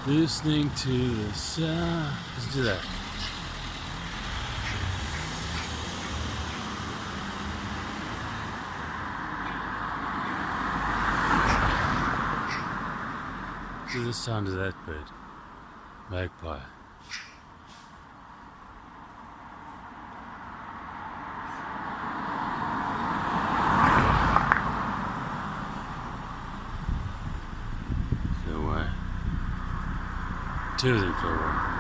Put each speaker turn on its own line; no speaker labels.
Listening to the sound. Let's do that. To the sound of that bird. Magpie. Flew away. Two of them flew away.